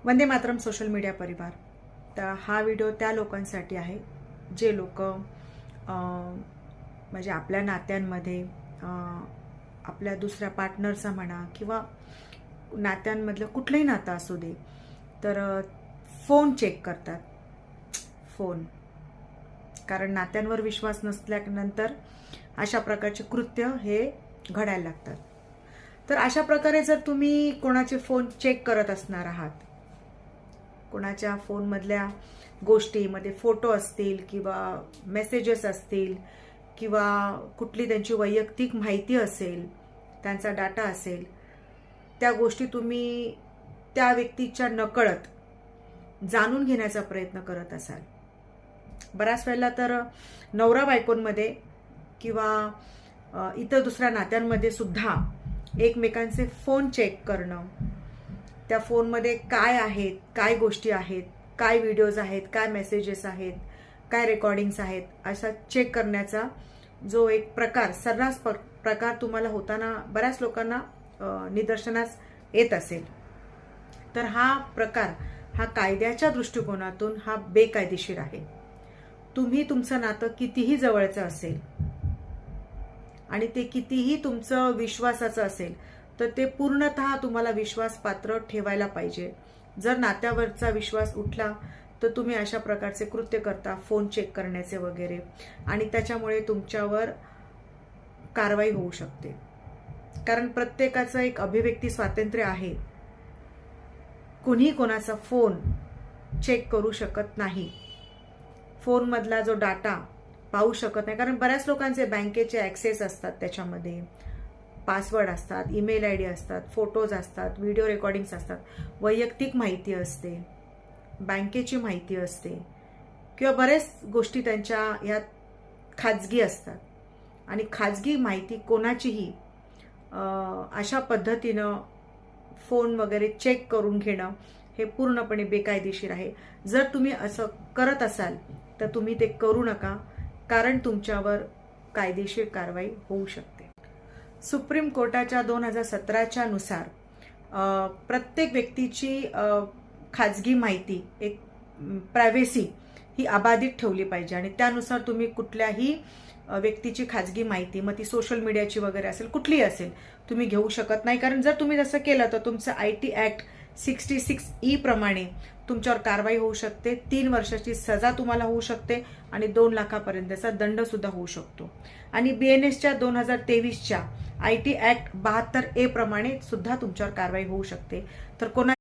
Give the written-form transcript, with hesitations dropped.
Vande Mataram social media परिवार। तर हा व्हिडिओ त्या लोकांसाठी आहे जे लोक म्हणजे आपल्या नात्यांमध्ये आपल्या दुसऱ्या पार्टनरचा म्हणा किंवा नात्यांमधलं कुठलंही नातं असू दे तर फोन चेक करतात। फोन कारण नात्यांवर विश्वास नसल्यानंतर अशा प्रकारचे कृत्य हे घडायला लागतात। तर अशा प्रकारे जर तुम्ही कोणाचे फोन चेक करत असणार आहात, कोणाच्या फोनमधल्या गोष्टीमध्ये फोटो असतील किंवा मेसेजेस असतील किंवा कुठली त्यांची वैयक्तिक माहिती असेल, त्यांचा डाटा असेल, त्या गोष्टी तुम्ही त्या व्यक्तीच्या नकळत जाणून घेण्याचा प्रयत्न करत असाल। बऱ्याच वेळेला तर नवरा बायकोंमध्ये किंवा इतर दुसऱ्या नात्यांमध्ये सुद्धा एकमेकांचे फोन चेक करणं, त्या फोनमध्ये काय आहेत, काय गोष्टी आहेत, काय व्हिडिओज आहेत, काय मेसेजेस आहेत, काय रेकॉर्डिंग्स आहेत, असा चेक करण्याचा जो एक प्रकार, सर्रास प्रकार तुम्हाला होताना बऱ्याच लोकांना निदर्शनास येत असेल। तर हा प्रकार हा कायद्याच्या दृष्टिकोनातून हा बेकायदेशीर आहे। तुम्ही तुमचं नातं कितीही जवळचं असेल आणि ते कितीही तुमचं विश्वासाचं असेल तर ते पूर्णतः तुम्हाला विश्वासपात्र ठेवायला पाहिजे। जर नात्यावरचा विश्वास उठला तर तुम्ही अशा प्रकारचे कृत्य करता, फोन चेक करण्याचे वगैरे, आणि त्याच्यामुळे तुमच्यावर कारवाई होऊ शकते। कारण प्रत्येकाचं एक अभिव्यक्ती स्वातंत्र्य आहे, कुणी कोणाचा फोन चेक करू शकत नाही, फोनमधला जो डाटा पाहू शकत नाही। कारण बऱ्याच लोकांचे बँकेचे ॲक्सेस असतात, त्याच्यामध्ये पासवर्ड असतात, ईमेल आयडी असतात, फोटोज असतात, व्हिडिओ रेकॉर्डिंग्स असतात, वैयक्तिक माहिती असते, बँकेची माहिती असते किंवा बरेच गोष्टी त्यांच्या ह्यात खाजगी असतात। आणि खाजगी माहिती कोणाचीही अशा पद्धतीनं फोन वगैरे चेक करून घेणं हे पूर्णपणे बेकायदेशीर आहे। जर तुम्ही असं करत असाल तर तुम्ही ते करू नका, कारण तुमच्यावर कायदेशीर कारवाई होऊ शकते। सुप्रीम कोर्टाच्या 2017च्या नुसार प्रत्येक व्यक्तीची खाजगी माहिती, एक प्रायव्हेसी ही अबाधित ठेवली पाहिजे आणि त्यानुसार तुम्ही कुठल्याही व्यक्तीची खाजगी माहिती, मग ती सोशल मीडियाची वगैरे असेल, कुठलीही असेल, तुम्ही घेऊ शकत नाही। कारण जर तुम्ही तसं केलं तर तुमचं IT ॲक्ट 66E प्रमाणे तुमच्यावर कारवाई होऊ शकते, 3 वर्षाची सजा तुम्हाला होऊ शकते आणि 2 लाखापर्यंतचा दंड सुद्धा होऊ शकतो। आणि BNSच्या 2023च्या IT ॲक्ट 72A प्रमाणे सुद्धा तुमच्यावर कारवाई होऊ शकते। तर कोणा